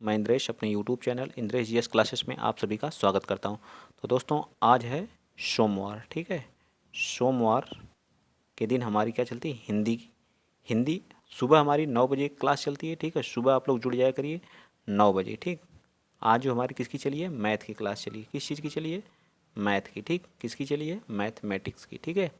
मैं इंद्रेश अपने YouTube channel Indresh GS classes में आप सभी का स्वागत करता हूं। तो दोस्तों आज है सोमवार, ठीक है। सोमवार के दिन हमारी क्या चलती है, हिंदी की। हिंदी सुबह हमारी 9 बजे क्लास चलती है, ठीक है। सुबह आप लोग जुड़ जाया करिए 9 बजे, ठीक। आज जो हमारी किसकी चली है, मैथ की क्लास चली है। किस चीज़ की चली है, मैथ की, ठीक। किसकी चली है, मैथमेटिक्स की, ठीक है।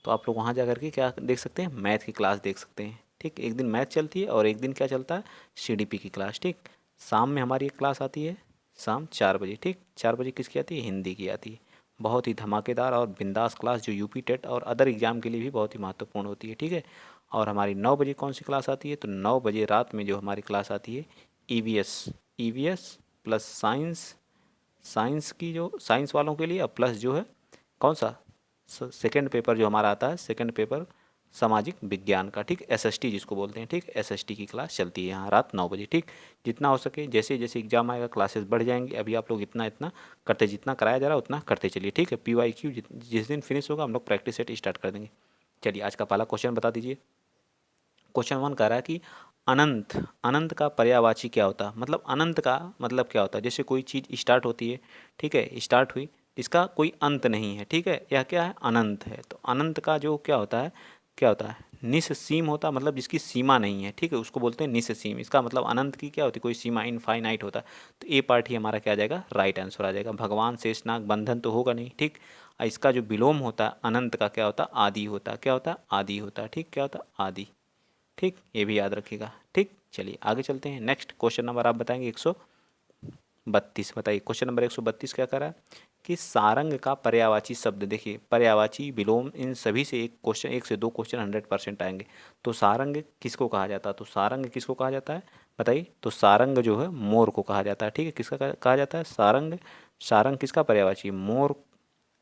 तो आप लोग वहाँ जा करके क्या देख सकते हैं, मैथ की क्लास देख सकते हैं, ठीक। एक दिन मैथ चलती है और एक दिन क्या चलता है, सीडीपी की क्लास, ठीक। शाम में हमारी एक क्लास आती है शाम 4 बजे, ठीक। 4 बजे किसकी आती है, हिंदी की आती है। बहुत ही धमाकेदार और बिंदास क्लास जो यूपी टेट और अदर एग्जाम के लिए भी बहुत ही महत्वपूर्ण होती है, ठीक है। और हमारी 9 बजे कौन सी क्लास आती है, तो 9 बजे रात में जो हमारी क्लास आती है EVS, EVS plus science, science की जो साइंस वालों के लिए, और प्लस जो है कौन सा सेकंड पेपर जो हमारा आता है, सेकंड पेपर सामाजिक विज्ञान का, ठीक। एसएसटी जिसको बोलते हैं, ठीक। एसएसटी की क्लास चलती है यहाँ रात 9 बजे, ठीक। जितना हो सके जैसे जैसे एग्जाम आएगा क्लासेस बढ़ जाएंगी। अभी आप लोग इतना इतना करते, जितना कराया जा रहा है उतना करते चलिए, ठीक है। पीवाईक्यू जिस दिन फिनिश होगा हम लोग प्रैक्टिस सेट स्टार्ट कर देंगे। चलिए आज का पहला क्वेश्चन बता दीजिए। क्वेश्चन 1 कह रहा है कि अनंत, अनंत का पर्यायवाची क्या होता है। मतलब अनंत का मतलब क्या होता है, जैसे कोई चीज़ स्टार्ट होती है, ठीक है, स्टार्ट हुई, इसका कोई अंत नहीं है, ठीक है। यह क्या है, अनंत है। तो अनंत का जो क्या होता है, क्या होता है, निस्सीम होता है, मतलब जिसकी सीमा नहीं है, ठीक है, उसको बोलते हैं निस्सीम। इसका मतलब अनंत की क्या होती है, कोई सीमा, इनफाइनाइट होता है। तो ए पार्ट ही हमारा क्या आ जाएगा, राइट आंसर आ जाएगा। भगवान शेषनाग बंधन तो होगा नहीं, ठीक। और इसका जो विलोम होता है अनंत का, क्या होता है, आदि होता है। क्या होता है, आदि होता है, ठीक। क्या होता है, आदि, ठीक। ये भी याद रखिएगा, ठीक। चलिए आगे चलते हैं। नेक्स्ट क्वेश्चन नंबर आप बताएंगे 132। बताइए क्वेश्चन नंबर 132 क्या कर रहा है कि सारंग का पर्यायवाची शब्द। देखिए पर्यायवाची विलोम इन सभी से एक क्वेश्चन, एक से दो क्वेश्चन 100% आएंगे। तो सारंग किसको कहा जाता है, तो सारंग किसको कहा जाता है बताइए। तो सारंग जो है मोर को कहा जाता है, ठीक है। किसका कहा जाता है, सारंग। सारंग किसका पर्यायवाची, मोर।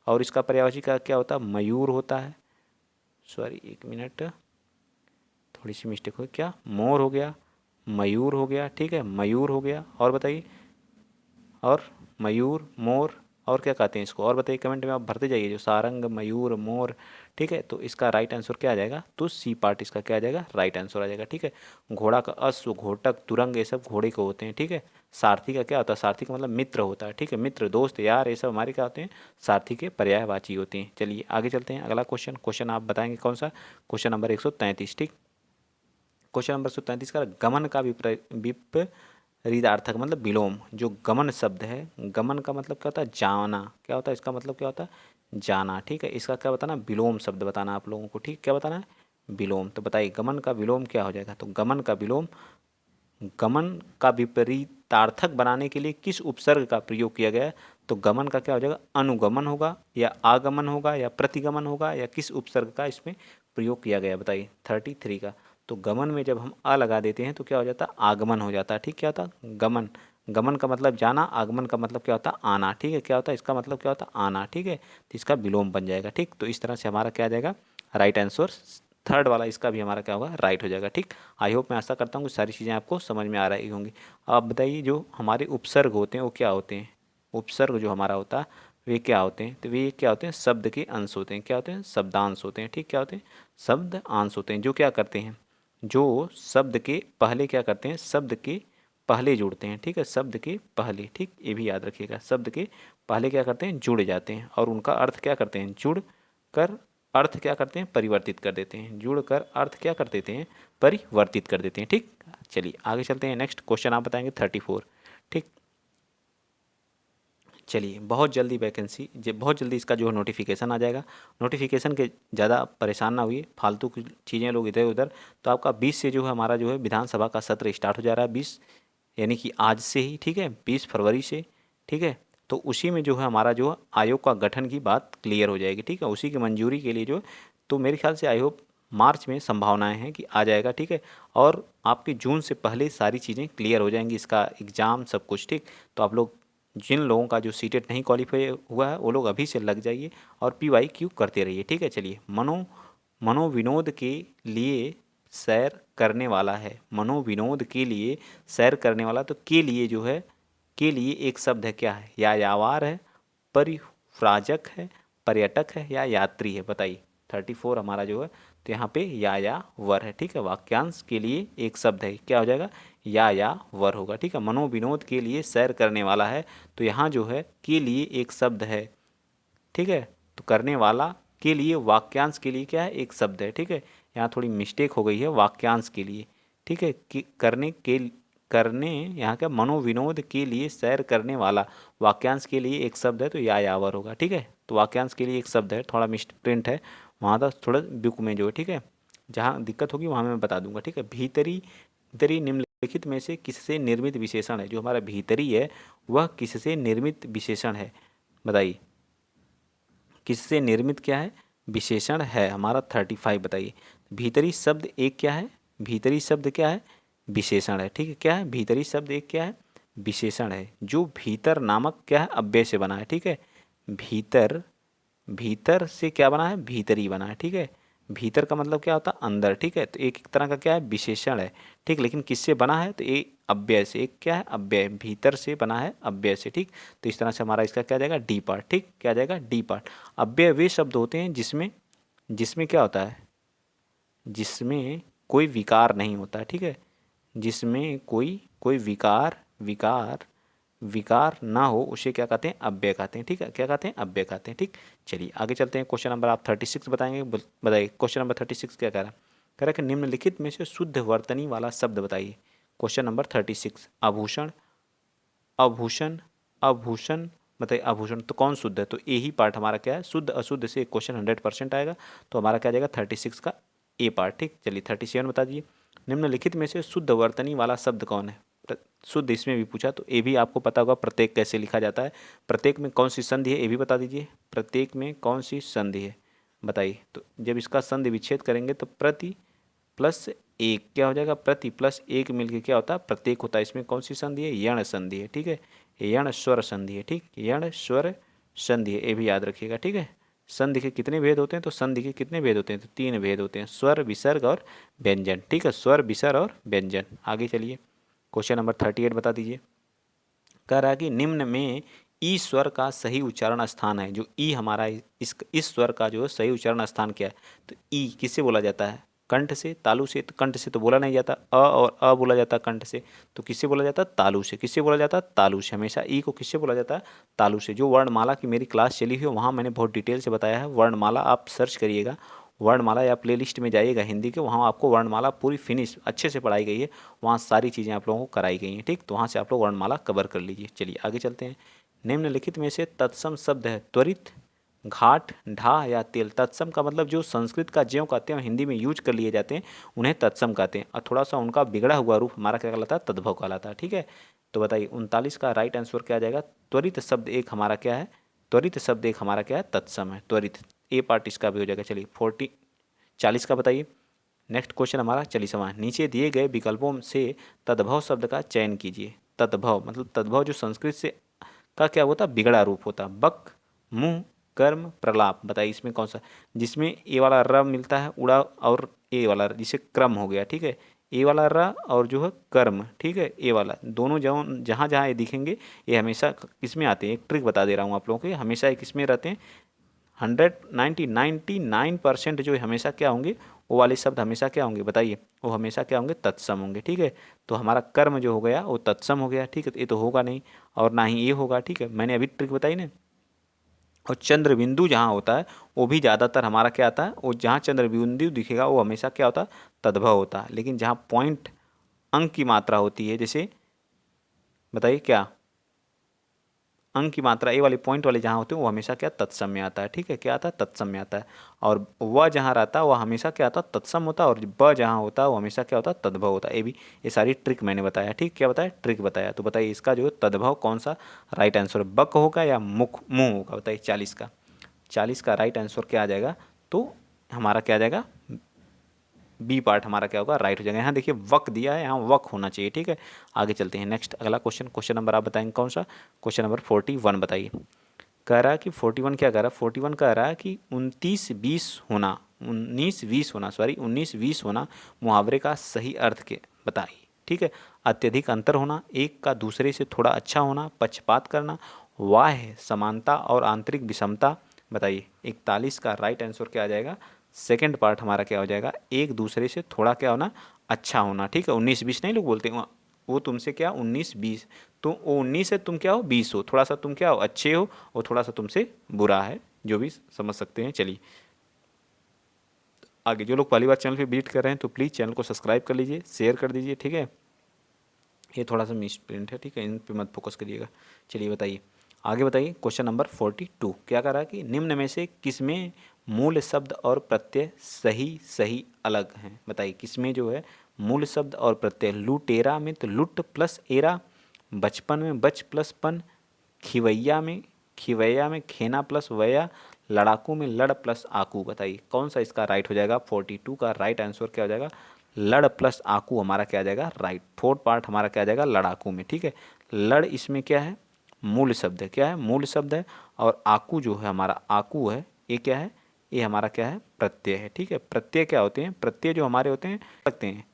और इसका पर्यायवाची का क्या होता है, मयूर होता है। सॉरी एक मिनट, थोड़ी सी मिस्टेक हो, क्या मोर हो गया, मयूर हो गया, ठीक है, मयूर हो गया। और बताइए, और मयूर, मोर, और क्या कहते हैं इसको, और बताइए कमेंट में आप भरते जाइए। जो सारंग, मयूर, मोर, ठीक है। तो इसका राइट आंसर क्या आ जाएगा, तो सी पार्ट इसका क्या आ जाएगा, राइट आंसर आ जाएगा, ठीक है। घोड़ा का अश्व, घोटक, तुरंग, ये सब घोड़े को होते हैं, ठीक है। सारथी का क्या होता है, सारथी का मतलब मित्र होता है, ठीक है। मित्र, दोस्त, यार, ये सब हमारे क्या होते हैं, सारथी के पर्यायवाची होते हैं। चलिए आगे चलते हैं। अगला क्वेश्चन, क्वेश्चन आप बताएंगे कौन सा, क्वेश्चन नंबर 133, ठीक। क्वेश्चन नंबर 133 का गमन का विपरीतार्थक मतलब विलोम। जो गमन शब्द है, गमन का मतलब क्या होता है, जाना। क्या होता है, इसका मतलब क्या होता है, जाना, ठीक है। इसका क्या बताना, विलोम शब्द बताना आप लोगों को, ठीक। क्या बताना है, विलोम। तो बताइए गमन का विलोम क्या हो जाएगा, तो गमन का विलोम, गमन का विपरीतार्थक बनाने के लिए किस उपसर्ग का प्रयोग किया गया है, तो गमन का क्या हो जाएगा, अनुगमन होगा या आगमन होगा या प्रतिगमन होगा, या किस उपसर्ग का इसमें प्रयोग किया गया, बताइए 33 का। तो गमन में जब हम अ लगा देते हैं तो क्या हो जाता है, आगमन हो जाता है, ठीक। क्या होता है, गमन। गमन का मतलब जाना, आगमन का मतलब क्या होता है, आना, ठीक है। क्या होता है, इसका मतलब क्या होता है, आना, ठीक है। तो इसका विलोम बन जाएगा, ठीक। तो इस तरह से हमारा क्या आ जाएगा, राइट आंसर थर्ड वाला इसका भी हमारा क्या होगा, राइट हो जाएगा, ठीक। आई होप, मैं आशा करता हूँ कि सारी चीज़ें आपको समझ में आ रही होंगी। आप बताइए जो हमारे उपसर्ग होते हैं वो क्या होते हैं। उपसर्ग जो हमारा होता है वे क्या होते हैं, तो वे क्या होते हैं, शब्द के अंश होते हैं। क्या होते हैं, शब्दांश होते हैं, ठीक। क्या होते हैं, शब्द अंश होते हैं। जो क्या करते हैं, जो शब्द के पहले क्या करते हैं, शब्द के पहले जुड़ते हैं, ठीक है। शब्द के पहले, ठीक। ये भी याद रखिएगा, शब्द के पहले क्या करते हैं, जुड़ जाते हैं, और उनका अर्थ क्या करते हैं, जुड़ कर अर्थ क्या करते हैं, परिवर्तित कर देते हैं। जुड़ कर अर्थ क्या कर देते हैं, परिवर्तित कर देते हैं, ठीक। चलिए आगे चलते हैं। नेक्स्ट क्वेश्चन आप बताएंगे 34, ठीक। चलिए बहुत जल्दी वैकेंसी, बहुत जल्दी इसका जो है नोटिफिकेशन आ जाएगा। नोटिफिकेशन के ज़्यादा परेशान ना हुई, फालतू की चीज़ें लोग इधर उधर। तो आपका 20 से जो है हमारा जो है विधानसभा का सत्र स्टार्ट हो जा रहा है, 20 यानी कि आज से ही, ठीक है, 20 फरवरी से, ठीक है। तो उसी में जो है हमारा जो आयोग का गठन की बात क्लियर हो जाएगी, ठीक है। उसी की मंजूरी के लिए जो, तो मेरे ख्याल से आई होप मार्च में संभावनाएं हैं कि आ जाएगा, ठीक है। और आपकी जून से पहले सारी चीज़ें क्लियर हो जाएंगी, इसका एग्ज़ाम सब कुछ, ठीक। तो आप लोग, जिन लोगों का जो सीटेट नहीं क्वालिफाई हुआ है वो लोग अभी से लग जाइए और पीवाईक्यू करते रहिए, ठीक है। चलिए मनोविनोद के लिए सैर करने वाला है, मनोविनोद के लिए सैर करने वाला। तो के लिए जो है, के लिए एक शब्द है, क्या है, या यावार है, परिव्राजक है, पर्यटक है, या यात्री है, बताइए 34 हमारा जो है। तो यहाँ पे या वर है, ठीक है। वाक्यांश के लिए एक शब्द है, क्या हो जाएगा, या वर होगा, ठीक है। मनोविनोद के लिए सैर करने वाला है, तो यहाँ जो है के लिए एक शब्द है, ठीक है। तो करने वाला के लिए वाक्यांश के लिए क्या है, एक शब्द है, ठीक है। यहाँ थोड़ी मिस्टेक हो गई है, वाक्यांश के लिए, ठीक है। कि करने यहाँ क्या, मनोविनोद के लिए सैर करने वाला, वाक्यांश के लिए एक शब्द है, तो यावर होगा, ठीक है। तो वाक्यांश के लिए एक शब्द है, थोड़ा मिस प्रिंट है वहाँ था थोड़ा बुक में जो है, ठीक है। जहाँ दिक्कत होगी वहाँ मैं बता दूंगा, ठीक है। भीतरी, भीतरी निम्नलिखित में से किससे निर्मित विशेषण है, जो हमारा भीतरी है वह किससे निर्मित विशेषण है, बताइए। किससे निर्मित क्या है, विशेषण है हमारा 35, बताइए। भीतरी शब्द एक क्या है, भीतरी शब्द क्या है, विशेषण है, ठीक है। क्या है, भीतरी शब्द एक क्या है, विशेषण है, जो भीतर नामक क्या है, अव्यय से बना है, ठीक है। भीतर, भीतर से क्या बना है, भीतरी बना है, ठीक है। भीतर का मतलब क्या होता है, अंदर, ठीक है। तो एक तरह का क्या है, विशेषण है, ठीक। लेकिन किससे बना है, तो एक अव्यय से, एक क्या है, अव्यय, भीतर से बना है अव्यय से, ठीक। तो इस तरह से हमारा इसका क्या जाएगा, डी पार्ट, ठीक। क्या जाएगा, डी पार्ट। अव्यय वे शब्द होते हैं जिसमें, जिसमें क्या होता है, जिसमें कोई विकार नहीं होता है, ठीक है। जिसमें कोई कोई विकार विकार विकार ना हो, उसे क्या कहते हैं, अव्यय कहते हैं, ठीक है। क्या कहते हैं, अव्यय कहते हैं, ठीक। चलिए आगे चलते हैं। क्वेश्चन नंबर आप 36 बताएंगे, बताइए। क्वेश्चन नंबर 36 क्या कह रहा है, कह रहा है कि निम्नलिखित में से शुद्ध वर्तनी वाला शब्द बताइए। क्वेश्चन नंबर 36, आभूषण, आभूषण, आभूषण, बताइए आभूषण, तो कौन शुद्ध है, तो ए ही पार्ट हमारा क्या है, शुद्ध अशुद्ध से क्वेश्चन 100% आएगा, तो हमारा क्या जाएगा 36 का ए पार्ट, ठीक। चलिए 37 बता दीजिए। निम्नलिखित में से शुद्ध वर्तनी वाला शब्द कौन है, शुद्ध इसमें भी पूछा, तो ए भी आपको पता होगा प्रत्येक कैसे लिखा जाता है, प्रत्येक में कौन सी संधि है, ये भी बता दीजिए। प्रत्येक में कौन सी संधि है, बताइए। तो जब इसका संधि विच्छेद करेंगे तो प्रति प्लस एक क्या हो जाएगा, प्रति प्लस एक मिलके क्या होता है, प्रत्येक होता है। इसमें कौन सी संधि है, यण संधि है, ठीक है। यण स्वर संधि है, ठीक। यण स्वर संधि है, ये भी याद रखिएगा, ठीक है। संधि के कितने भेद होते हैं, तो संधि के कितने भेद होते हैं, तो 3 भेद होते हैं, स्वर विसर्ग और व्यंजन, ठीक है। स्वर विसर्ग और व्यंजन। आगे चलिए, क्वेश्चन नंबर 38 बता दीजिए। कह रहा है कि निम्न में ई स्वर का सही उच्चारण स्थान है, जो ई हमारा इस स्वर का जो सही उच्चारण स्थान क्या है, तो ई किससे बोला जाता है, कंठ से, तालु से। तो कंठ से तो बोला नहीं जाता, अ और अ बोला जाता है कंठ से, तो किससे बोला जाता है, तालु से। किससे बोला जाता है, तालु से। हमेशा ई को किससे बोला जाता है, तालु से। जो वर्णमाला की मेरी क्लास चली हुई है वहाँ मैंने बहुत डिटेल से बताया है, वर्णमाला आप सर्च करिएगा, वर्णमाला या प्लेलिस्ट में जाइएगा हिंदी के, वहाँ आपको वर्णमाला पूरी फिनिश अच्छे से पढ़ाई गई है, वहाँ सारी चीज़ें आप लोगों को कराई गई हैं, ठीक। तो वहाँ से आप लोग वर्णमाला कवर कर लीजिए। चलिए आगे चलते हैं। निम्नलिखित में से तत्सम शब्द है, त्वरित, घाट, ढा या तेल। तत्सम का मतलब जो संस्कृत का ज्यों कहते हैं हिंदी में यूज कर लिए जाते हैं, उन्हें तत्सम कहते हैं। और थोड़ा सा उनका बिगड़ा हुआ रूप हमारा क्या कहलाता है, तद्भव कहलाता है, ठीक है। तो बताइए 39 का राइट आंसर क्या आ जाएगा, त्वरित शब्द एक हमारा क्या है, त्वरित शब्द एक हमारा क्या है, तत्सम है, त्वरित। ए पार्ट इसका भी हो जाएगा। चलिए 40 का बताइए। नेक्स्ट क्वेश्चन हमारा 40वां। नीचे दिए गए विकल्पों से तद्भव शब्द का चयन कीजिए। तद्भव मतलब तद्भव जो संस्कृत से का क्या होता है, बिगड़ा रूप होता है। बक, मुंह, कर्म, प्रलाप। बताइए इसमें कौन सा, जिसमें ए वाला र मिलता है उड़ा, और ए वाला जिसे क्रम हो गया, ठीक है। ए वाला र और जो है कर्म, ठीक है। ए वाला दोनों जहाँ जहाँ ये दिखेंगे ये हमेशा किसमें आते हैं, एक ट्रिक बता दे रहा हूँ आप लोगों को, हमेशा एक किसमें रहते हैं, 99% जो हमेशा क्या होंगे, वो वाले शब्द हमेशा क्या होंगे, बताइए। वो हमेशा क्या होंगे, तत्सम होंगे, ठीक है। तो हमारा कर्म जो हो गया वो तत्सम हो गया, ठीक है। ये तो होगा नहीं, और ना ही ये होगा, ठीक है। मैंने अभी ट्रिक बताई ना। और चंद्र बिंदु जहाँ होता है वो भी ज़्यादातर हमारा क्या आता है, वो जहाँ चंद्र बिंदु दिखेगा वो हमेशा क्या होता है, तद्भव होता है। लेकिन जहाँ पॉइंट अंक की मात्रा होती है, जैसे बताइए क्या, अंक की मात्रा ए वाले पॉइंट वाले जहाँ होते हैं वो हमेशा क्या, तत्सम में आता है, ठीक है। क्या आता है, तत्सम में आता है। और वह जहाँ रहता है वह हमेशा क्या आता है, तत्सम होता है। और ब जहाँ होता है वो हमेशा क्या होता है, तद्भव होता है। ये सारी ट्रिक मैंने बताया, ठीक। क्या बताया, ट्रिक बताया। तो बताइए इसका जो तद्भव कौन सा राइट आंसर, बक होगा या मुंह होगा, बताइए। 40 का राइट आंसर क्या आ जाएगा, तो हमारा क्या आ जाएगा, बी पार्ट हमारा क्या होगा, राइट हो जाएगा। यहाँ देखिए वक दिया है, यहाँ वक होना चाहिए, ठीक है। आगे चलते हैं। नेक्स्ट अगला क्वेश्चन, क्वेश्चन नंबर आप बताएंगे कौन सा, क्वेश्चन नंबर 41 बताइए। कह रहा है कि 41 क्या कह रहा है, 41 कह रहा है कि 19-20 होना मुहावरे का सही अर्थ के बताइए, ठीक है। अत्यधिक अंतर होना, एक का दूसरे से थोड़ा अच्छा होना, पक्षपात करना, वाह्य समानता और आंतरिक विषमता। बताइए 41 का राइट आंसर क्या आ जाएगा, सेकंड पार्ट हमारा क्या हो जाएगा, एक दूसरे से थोड़ा क्या होना, अच्छा होना, ठीक है। 19-20 नहीं लोग बोलते हैं, वो तुमसे क्या 19-20, तो वो 19 है, तुम क्या हो 20 हो, थोड़ा सा तुम क्या हो अच्छे हो और थोड़ा सा तुमसे बुरा है, जो भी समझ सकते हैं। चलिए आगे, जो लोग पहली बार चैनल पे विजिट कर रहे हैं तो प्लीज़ चैनल को सब्सक्राइब कर लीजिए, शेयर कर दीजिए, ठीक है। ये थोड़ा सा मिस प्रिंट है, ठीक है, इन पे मत फोकस करिएगा। चलिए बताइए आगे, बताइए क्वेश्चन नंबर 42 क्या कह रहा है कि निम्न में से किसमें मूल शब्द और प्रत्यय सही सही अलग हैं। बताइए किसमें जो है मूल शब्द और प्रत्यय, लुटेरा में तो लुट प्लस एरा, बचपन में बच प्लस पन, खिवैया में खेना प्लस वया, लड़ाकू में लड़ प्लस आकू। बताइए कौन सा इसका राइट हो जाएगा। 42 का राइट आंसर क्या हो जाएगा, लड़ प्लस आकू हमारा क्या आ जाएगा राइट। फोर्थ पार्ट हमारा क्या आ जाएगा लड़ाकू में, ठीक है। लड़ इसमें क्या है, मूल शब्द है, क्या है मूल शब्द है। और आकू जो है हमारा आकू है, ये क्या है, ये हमारा क्या है प्रत्यय है, ठीक है। प्रत्यय क्या होते हैं, प्रत्यय जो हमारे होते हैं लगते हैं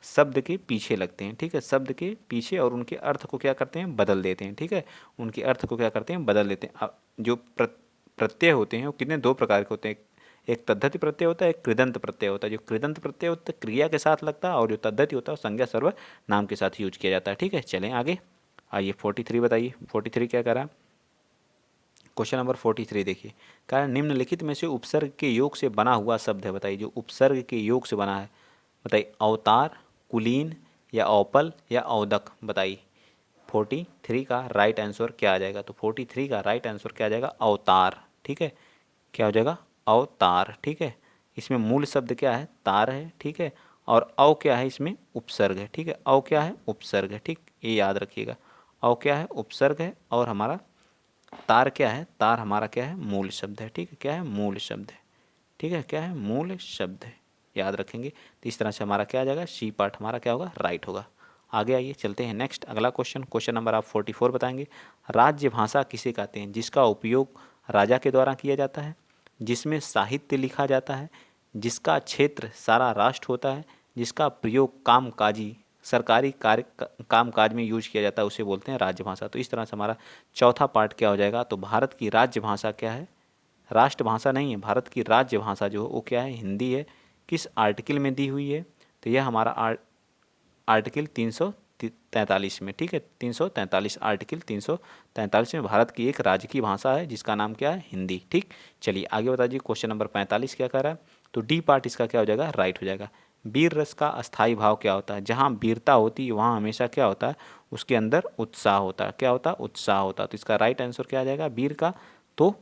शब्द के पीछे लगते हैं, ठीक है, शब्द के पीछे, और उनके अर्थ को क्या करते हैं बदल देते हैं, ठीक है, उनके अर्थ को क्या करते हैं बदल देते हैं। जो प्रत्यय होते हैं वो कितने दो प्रकार के होते हैं, एक तद्धति प्रत्यय होता है, एक कृदंत प्रत्यय होता है। जो कृदंत प्रत्यय होता है क्रिया के साथ लगता है, और जो तद्धति होता है वो संज्ञा सर्व नाम के साथ यूज किया जाता है, ठीक है। चलें आगे, आइए 43 बताइए, 43 क्या करा। क्वेश्चन नंबर 43 देखिए, कारण निम्नलिखित में से उपसर्ग के योग से बना हुआ शब्द है। बताइए जो उपसर्ग के योग से बना है, बताइए अवतार, कुलीन या औपल या औदक। बताइए 43 का राइट आंसर क्या आ जाएगा। तो 43 का राइट आंसर क्या आ जाएगा अवतार, ठीक है, क्या हो जाएगा अवतार, ठीक है। इसमें मूल शब्द क्या है तार है, ठीक है, और अव क्या है इसमें उपसर्ग है, ठीक है, अव क्या है उपसर्ग है, ठीक, ये याद रखिएगा। अव क्या है उपसर्ग है, और हमारा तार क्या है, तार हमारा क्या है मूल शब्द है, ठीक है, क्या है मूल शब्द है, ठीक है, क्या है मूल शब्द है, याद रखेंगे। तो इस तरह से हमारा क्या आ जाएगा, सी पार्ट हमारा क्या होगा राइट होगा। आगे आइए चलते हैं नेक्स्ट अगला क्वेश्चन, क्वेश्चन नंबर आप 44 बताएंगे। राज्य भाषा किसे कहते हैं, जिसका उपयोग राजा के द्वारा किया जाता है, जिसमें साहित्य लिखा जाता है, जिसका क्षेत्र सारा राष्ट्र होता है, जिसका प्रयोग कामकाजी सरकारी कार्य कामकाज में यूज किया जाता है, उसे बोलते हैं राजभाषा। तो इस तरह से हमारा चौथा पार्ट क्या हो जाएगा, तो भारत की राज्य भाषा क्या है, राष्ट्रभाषा नहीं है, भारत की राज्य भाषा जो है वो क्या है हिंदी है। किस आर्टिकल में दी हुई है, तो यह हमारा आर्टिकल 343 में, ठीक है, 343 आर्टिकल 343 में भारत की एक राज्य की भाषा है जिसका नाम क्या है हिंदी, ठीक। चलिए आगे बता दीजिए क्वेश्चन नंबर 45 क्या कर रहा है। तो डी पार्ट इसका क्या हो जाएगा राइट हो जाएगा। वीर रस का अस्थाई भाव क्या होता है, जहाँ वीरता होती है वहाँ हमेशा क्या होता है उसके अंदर उत्साह होता है, क्या होता है उत्साह होता है। तो इसका राइट आंसर क्या आ जाएगा वीर का, तो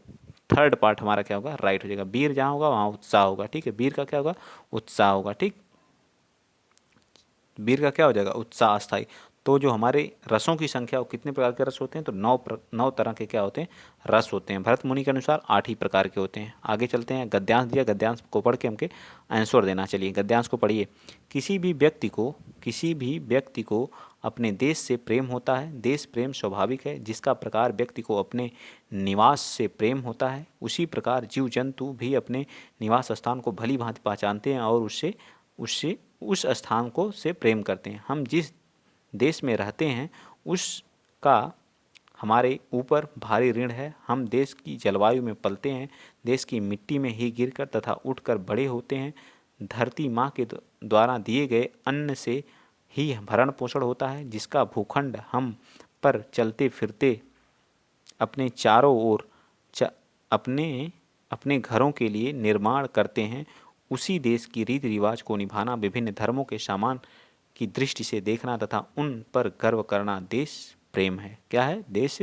थर्ड पार्ट हमारा क्या होगा राइट हो जाएगा। वीर जहाँ होगा वहाँ उत्साह होगा, ठीक है, वीर का क्या होगा उत्साह होगा, ठीक, वीर का क्या हो जाएगा उत्साह अस्थाई। तो जो हमारे रसों की संख्या वो कितने प्रकार के रस होते हैं, तो 9 तरह के क्या होते हैं रस होते हैं। भरत मुनि के अनुसार 8 ही प्रकार के होते हैं। आगे चलते हैं, गद्यांश दिया, गद्यांश को पढ़ के हमके आंसर देना। चलिए गद्यांश को पढ़िए। किसी भी व्यक्ति को अपने देश से प्रेम होता है, देश प्रेम स्वाभाविक है। जिसका प्रकार व्यक्ति को अपने निवास से प्रेम होता है, उसी प्रकार जीव जंतु भी अपने निवास स्थान को भली भांति पहचानते हैं और उससे उससे उस स्थान को से प्रेम करते हैं। हम जिस देश में रहते हैं उसका हमारे ऊपर भारी ऋण है। हम देश की जलवायु में पलते हैं, देश की मिट्टी में ही गिरकर तथा उठकर बड़े होते हैं। धरती माँ के द्वारा दिए गए अन्न से ही भरण पोषण होता है। जिसका भूखंड हम पर चलते फिरते अपने चारों ओर अपने अपने घरों के लिए निर्माण करते हैं, उसी देश की रीति रिवाज को निभाना, विभिन्न धर्मों के सामान की दृष्टि से देखना तथा उन पर गर्व करना देश प्रेम है। क्या है देश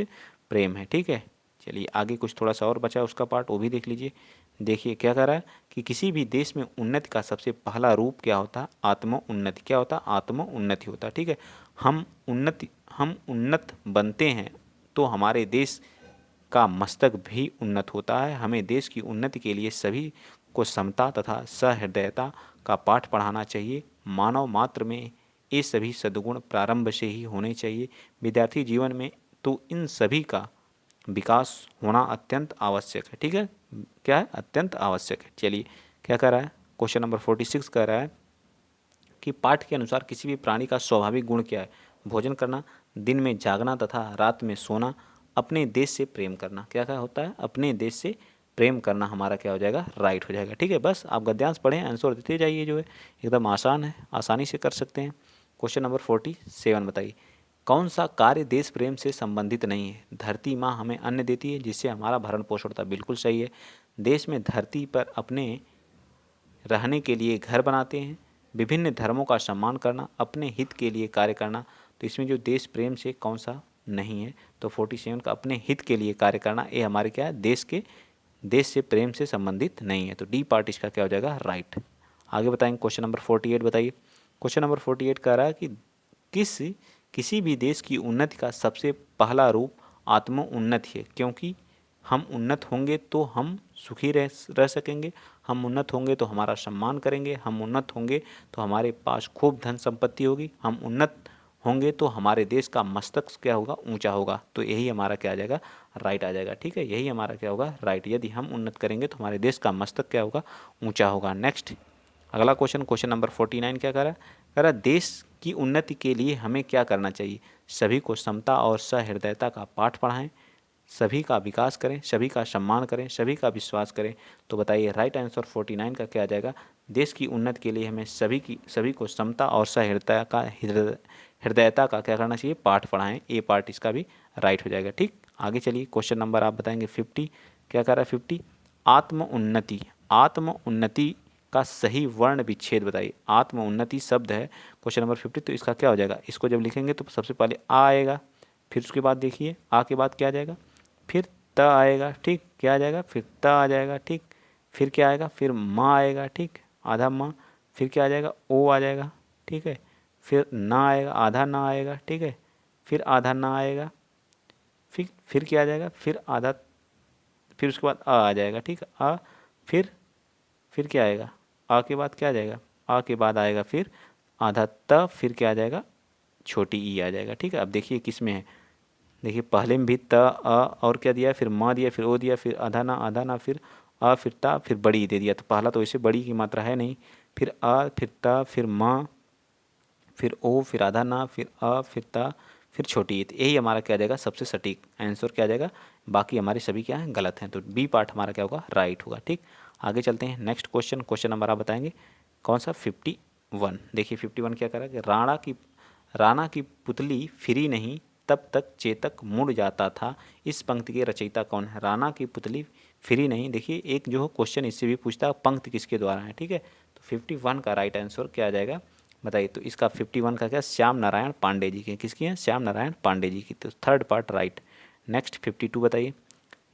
प्रेम है, ठीक है। चलिए आगे कुछ थोड़ा सा और बचा है उसका पार्ट, वो भी देख लीजिए। देखिए क्या कर रहा है कि किसी भी देश में उन्नति का सबसे पहला रूप क्या होता है आत्म उन्नति, क्या होता है आत्म उन्नति होता है, ठीक है। हम उन्नत बनते हैं तो हमारे देश का मस्तक भी उन्नत होता है। हमें देश की उन्नति के लिए सभी को समता तथा सहृदयता का पाठ पढ़ाना चाहिए। मानव मात्र में ये सभी सद्गुण प्रारंभ से ही होने चाहिए। विद्यार्थी जीवन में तो इन सभी का विकास होना अत्यंत आवश्यक है, ठीक है, क्या है अत्यंत आवश्यक है। चलिए क्या कर रहा है क्वेश्चन नंबर 46 कह रहा है कि पाठ के अनुसार किसी भी प्राणी का स्वाभाविक गुण क्या है, भोजन करना, दिन में जागना तथा रात में सोना, अपने देश से प्रेम करना। क्या क्या होता है अपने देश से प्रेम करना हमारा क्या हो जाएगा, राइट हो जाएगा। ठीक है, बस आप गद्यांश पढ़ें, आंसर देते जाइए, जो है एकदम आसान है, आसानी से कर सकते हैं। क्वेश्चन नंबर 47 बताइए, कौन सा कार्य देश प्रेम से संबंधित नहीं है? धरती माँ हमें अन्न देती है जिससे हमारा भरण पोषण होता है, बिल्कुल सही है। देश में धरती पर अपने रहने के लिए घर बनाते हैं, विभिन्न धर्मों का सम्मान करना, अपने हित के लिए कार्य करना। तो इसमें जो देश प्रेम से कौन सा नहीं है, तो 47 का अपने हित के लिए कार्य करना, ये हमारे क्या है, देश से प्रेम से संबंधित नहीं है। तो डी पार्ट इसका क्या हो जाएगा, राइट। आगे बताएंगे क्वेश्चन नंबर 48 बताइए। क्वेश्चन नंबर 48 कह रहा है कि किसी भी देश की उन्नति का सबसे पहला रूप आत्मोन्नति है, क्योंकि हम उन्नत होंगे तो हम सुखी रह सकेंगे, हम उन्नत होंगे तो हमारा सम्मान करेंगे, हम उन्नत होंगे तो हमारे पास खूब धन संपत्ति होगी, हम उन्नत होंगे तो हमारे देश का मस्तक क्या होगा, ऊंचा होगा। तो यही हमारा क्या आ जाएगा, राइट आ जाएगा। ठीक है, यही हमारा क्या होगा, राइट। यदि हम उन्नत करेंगे तो हमारे देश का मस्तक क्या होगा, ऊंचा होगा। नेक्स्ट अगला क्वेश्चन, क्वेश्चन नंबर 49 क्या कह रहा है, देश की उन्नति के लिए हमें क्या करना चाहिए? सभी को समता और सहृदयता का पाठ पढ़ाएं, सभी का विकास करें, सभी का सम्मान करें, सभी का विश्वास करें। तो बताइए राइट आंसर 49 का क्या आ जाएगा, देश की उन्नति के लिए हमें सभी को समता और हृदयता का क्या करना चाहिए, पाठ पढ़ाएं। ए पार्ट इसका भी राइट हो जाएगा। ठीक, आगे चलिए क्वेश्चन नंबर आप बताएंगे 50 क्या कह रहा है, 50 आत्म उन्नति, आत्म उन्नति का सही वर्ण विच्छेद बताइए। आत्म उन्नति शब्द है क्वेश्चन नंबर 50, तो इसका क्या हो जाएगा, इसको जब लिखेंगे तो सबसे पहले आ आएगा, फिर उसके बाद देखिए आ के बाद क्या आ जाएगा, फिर त आएगा। ठीक, क्या आ जाएगा, फिर त आ जाएगा। ठीक, फिर क्या आएगा, फिर माँ आएगा। ठीक, आधा माँ, फिर क्या आ जाएगा, ओ आ जाएगा। ठीक है, फिर ना आएगा, आधा ना आएगा। ठीक है, फिर आधा ना आएगा, फिर क्या आ जाएगा, फिर आधा, फिर उसके बाद आ जाएगा। ठीक है, आ, फिर क्या आएगा, आ के बाद क्या आ जाएगा, आ के बाद आएगा फिर आधा त, फिर क्या आ जाएगा, छोटी ई आ जाएगा। ठीक है, अब देखिए किस में है, देखिए पहले में भी त अ और क्या दिया, फिर माँ दिया, फिर ओ दिया, फिर आधा ना, फिर अ, फिर ता, फिर बड़ी दे दिया। तो पहला तो वैसे बड़ी की मात्रा है नहीं, फिर अ, फिर ता, फिर माँ, फिर ओ, फिर आधा ना, फिर अ, फिर ता, फिर छोटी ई। तो यही हमारा क्या आ जाएगा, सबसे सटीक आंसर क्या आ जाएगा। बाकी हमारे सभी क्या हैं, गलत हैं। तो बी पार्ट हमारा क्या होगा, राइट होगा। ठीक, आगे चलते हैं नेक्स्ट क्वेश्चन, क्वेश्चन नंबर आप बताएंगे कौन सा, 51। देखिए 51 क्या करा कि राणा की पुतली फिरी नहीं तब तक चेतक मुड़ जाता था। इस पंक्ति के रचयिता कौन है? राणा की पुतली फिरी नहीं, देखिए एक जो क्वेश्चन इससे भी पूछता है पंक्ति किसके द्वारा है। ठीक है, तो 51 का राइट आंसर क्या आ जाएगा बताइए। तो इसका 51 का क्या, श्याम नारायण पांडे जी के, किसकी है, श्याम नारायण पांडे जी की। तो थर्ड पार्ट राइट। नेक्स्ट 52 बताइए,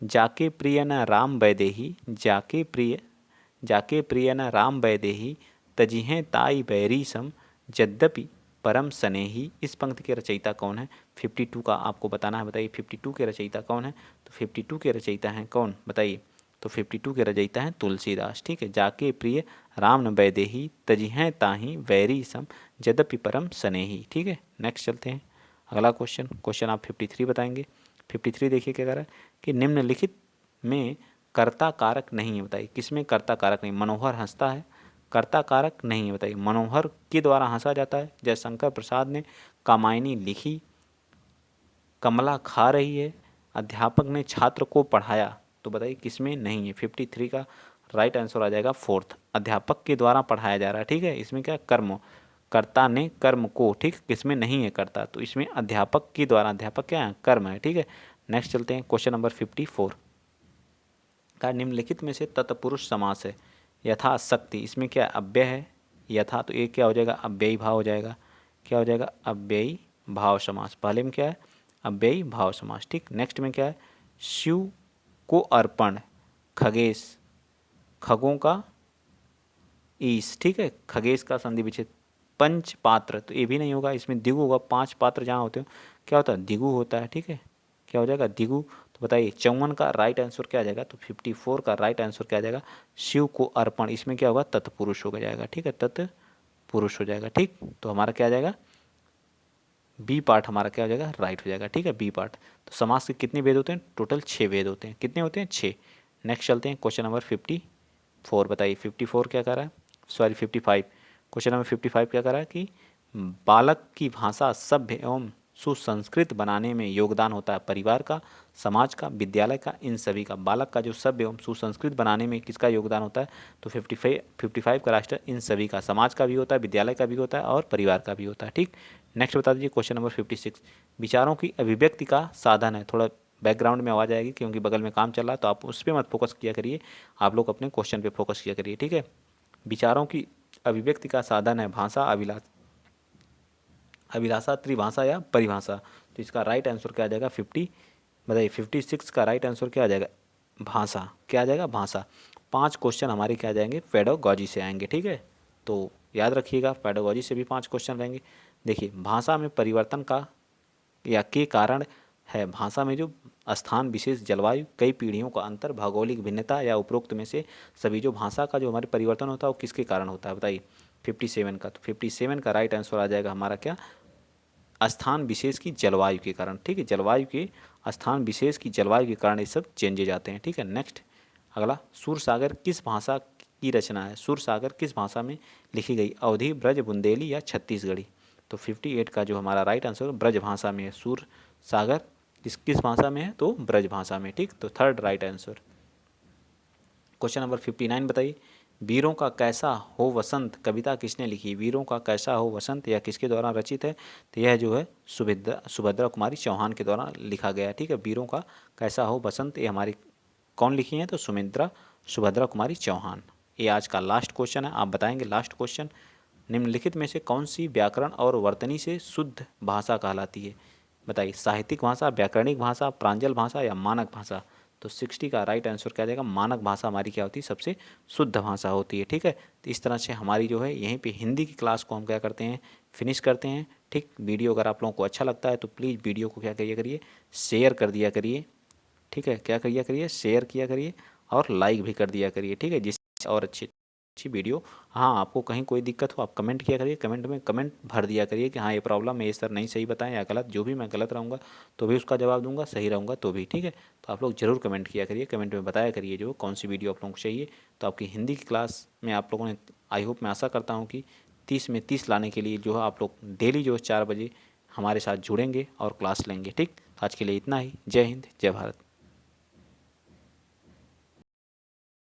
जाके प्रिय न राम वैदेही, जाके प्रिय न राम वैदेही, तजिहें ताई बैरी सम, यद्यपि परम स्नेही। इस पंक्ति के रचयिता कौन है? 52 का आपको बताना है, बताइए 52 के रचयिता कौन है? तो 52 के रचयिता हैं कौन बताइए। तो 52 के रचयिता हैं तुलसीदास। ठीक है, जाके प्रिय राम न वैदेही, तजिहें ताही वैरी सम, यद्यपि परम स्नेही। ठीक है, नेक्स्ट चलते हैं अगला क्वेश्चन, क्वेश्चन आप 53 बताएंगे। 53 देखिए क्या कह रहा है कि निम्नलिखित में कर्ता कारक नहीं है, बताइए किसमें कर्ता कारक नहीं। मनोहर हंसता है, कर्ता कारक नहीं है, बताइए मनोहर के द्वारा हंसा जाता है। जयशंकर प्रसाद ने कामायनी लिखी, कमला खा रही है, अध्यापक ने छात्र को पढ़ाया। तो बताइए किसमें नहीं है। 53 का राइट आंसर आ जाएगा फोर्थ, अध्यापक के द्वारा पढ़ाया जा रहा है। ठीक है, इसमें क्या, कर्म, कर्ता ने कर्म को, ठीक किसमें नहीं है कर्ता, तो इसमें अध्यापक के द्वारा, अध्यापक क्या है, कर्म है। ठीक है, नेक्स्ट चलते हैं क्वेश्चन नंबर 54 का, निम्नलिखित में से तत्पुरुष समास है। यथा शक्ति, इसमें क्या अव्यय है, यथा, तो एक क्या हो जाएगा, अव्ययी भाव हो जाएगा। क्या हो जाएगा, अव्ययी भाव समास। पहले में क्या है, अव्ययी भाव समास। ठीक, नेक्स्ट में क्या है, शिव को अर्पण, खगेश, खगों का ईश। ठीक है, खगेश का संधि विच्छेद, पंच पात्र, तो ये भी नहीं होगा, इसमें दिगु होगा। पांच पात्र जहाँ होते हो क्या होता है, दिगु होता है। ठीक है, क्या हो जाएगा, दिगु। तो बताइए 54 का राइट आंसर क्या आ जाएगा। तो 54 का राइट आंसर क्या आ जाएगा, शिव को अर्पण। इसमें क्या होगा, तत्पुरुष हो जाएगा। ठीक है, तत्पुरुष हो जाएगा। ठीक, तो हमारा क्या आ जाएगा, बी पार्ट हमारा क्या हो जाएगा, राइट हो जाएगा। ठीक है, बी पार्ट। तो समास के कितने वेद होते हैं, टोटल 6 वेद होते हैं। कितने होते हैं, 6। नेक्स्ट चलते हैं क्वेश्चन नंबर 54 बताइए। 54 क्या कर रहा है, सॉरी 55, क्वेश्चन नंबर 55 क्या कर रहा है कि बालक की भाषा सभ्य एवं सुसंस्कृत बनाने में योगदान होता है परिवार का, समाज का, विद्यालय का, इन सभी का। बालक का जो सभ्य एवं सुसंस्कृत बनाने में किसका योगदान होता है, तो 55 का राष्ट्र इन सभी का, समाज का भी होता है, विद्यालय का भी होता है और परिवार का भी होता है। ठीक, नेक्स्ट बता दीजिए क्वेश्चन नंबर 56, विचारों की अभिव्यक्ति का साधन है। थोड़ा बैकग्राउंड में आवाज़ आएगी क्योंकि बगल में काम चल रहा है, तो आप उस पर मत फोकस किया करिए, आप लोग अपने क्वेश्चन पे फोकस किया करिए। ठीक है, विचारों की अभिव्यक्ति का साधन है भाषा, अभिलाषा, त्रिभाषा या परिभाषा। तो इसका राइट आंसर क्या आ जाएगा, 50, बताइए 56 का राइट आंसर क्या आ जाएगा, भाषा। क्या आ जाएगा, भाषा। 5 क्वेश्चन हमारे क्या आ जाएंगे, पेडागॉजी से आएंगे। ठीक है, तो याद रखिएगा पेडागॉजी से भी 5 क्वेश्चन रहेंगे। देखिए, भाषा में परिवर्तन का या के कारण है, भाषा में जो स्थान विशेष, जलवायु, कई पीढ़ियों का अंतर, भौगोलिक भिन्नता या उपरोक्त में से सभी। जो भाषा का जो हमारे परिवर्तन होता है वो किसके कारण होता है, बताइए 57 का। तो 57 का राइट आंसर आ जाएगा हमारा क्या, स्थान विशेष की जलवायु के कारण। ठीक है, जलवायु के, स्थान विशेष की जलवायु के कारण ये सब चेंजेज आते हैं। ठीक है, नेक्स्ट अगला, सूरसागर किस भाषा की रचना है, सूरसागर किस भाषा में लिखी गई, अवधी, ब्रज, बुंदेली या छत्तीसगढ़ी। तो 58 का जो हमारा राइट आंसर ब्रज भाषा में है। सूरसागर किस भाषा में है, तो ब्रज भाषा में। ठीक, तो third right answer. Question number 59 बताइए, वीरों का कैसा हो वसंत कविता किसने लिखी, वीरों का कैसा हो वसंत यह किसके द्वारा रचित है, तो यह जो है सुभद्रा कुमारी चौहान के द्वारा लिखा गया है। ठीक है, वीरों का कैसा हो वसंत ये हमारी कौन लिखी है, तो सुभद्रा कुमारी चौहान। ये आज का लास्ट क्वेश्चन है, आप बताएंगे लास्ट क्वेश्चन, निम्नलिखित में से कौन सी व्याकरण और वर्तनी से शुद्ध भाषा कहलाती है, बताइए साहित्यिक भाषा, व्याकरणिक भाषा, प्रांजल भाषा या मानक भाषा। तो 60 का राइट आंसर क्या जाएगा, मानक भाषा हमारी क्या होती है, सबसे शुद्ध भाषा होती है। ठीक है, तो इस तरह से हमारी जो है यहीं पे हिंदी की क्लास को हम क्या करते हैं, फिनिश करते हैं। ठीक, वीडियो अगर आप लोगों को अच्छा लगता है तो प्लीज़ वीडियो को क्या करिए करिए, शेयर कर दिया करिए। ठीक है, क्या करिए करिए, शेयर किया करिए और लाइक भी कर दिया करिए। ठीक है, जिससे और अच्छी अच्छी वीडियो। हाँ, आपको कहीं कोई दिक्कत हो आप कमेंट किया करिए, कमेंट में कमेंट भर दिया करिए कि हाँ ये प्रॉब्लम है, ये सर नहीं सही बताएं या गलत, जो भी मैं गलत रहूँगा तो भी उसका जवाब दूंगा, सही रहूँगा तो भी। ठीक है, तो आप लोग ज़रूर कमेंट किया करिए, कमेंट में बताया करिए जो कौन सी वीडियो आप लोगों को चाहिए। तो आपकी हिंदी की क्लास में आप लोगों ने, आई होप, मैं आशा करता हूँ कि 30 में 30 लाने के लिए जो है आप लोग डेली जो है 4 बजे हमारे साथ जुड़ेंगे और क्लास लेंगे। ठीक, तो आज के लिए इतना ही। जय हिंद, जय भारत।